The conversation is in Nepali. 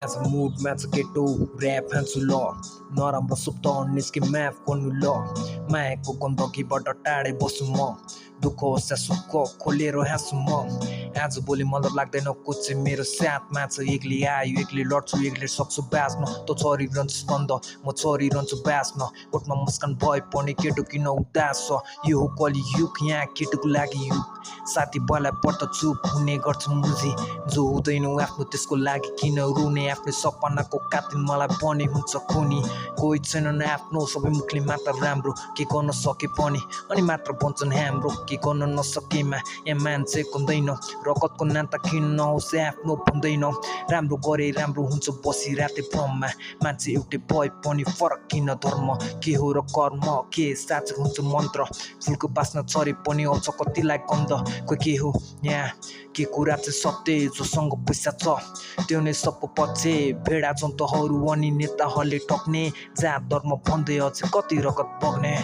As a mood match केटो ऱ्याप हान्छु ल नराम्रो सुप्त निस्के म्याफ गर्नु ल मायाको गन्दगीबाट टाढै बस्छु म दुःख होस् या सुख खोलेर हाँस्छु म आज भोलि मतलब लाग्दैन कुछ मेरो साथमा छ एक्लै आयो एक्लै लड्छु एक्लै सक्छु बाँच्न त छरिरहन्छु स्कन्द म छरिरहन्छु बाँच्न ओठमा मुस्कान भए पनि केटो किन उदास छ यो हो कलियुग यहाँ केटोको लागि युग साथी भएलाई पट्ट चुप हुने गर्छ मुजी जो हुँदैन आफ्नो त्यसको लागि किन रुने आफ्नो सपनाको कातिल मलाई बने हुन्छ खुनी कोही छैनन् आफ्नो सबै मुखले मात्र राम्रो के गर्न सके पनि अनि मात्र भन्छन् हाम्रो के गर्न नसकेमा यहाँ मान्छे हुँदैन रगतको नाता किन नहोस् आफ्नो भन्दैन राम्रो गरे राम्रो हुन्छ बसी राते भ्रममा मान्छे एउटै भए पनि फरक किन धर्म के हो र कर्म के साँचो हुन्छ मन्त्र फुलको बास्ना छरे पनि आउँछ कतिलाई गन्ध खोइ के हो यहाँ के कुरा चाहिँ सत्य जोसँग पैसा छ त्यो नै सबको पछि भेडा जन्तुहरू अनि नेताहरूले टक्ने जात धर्म भन्दै अझै कति रगत बग्ने।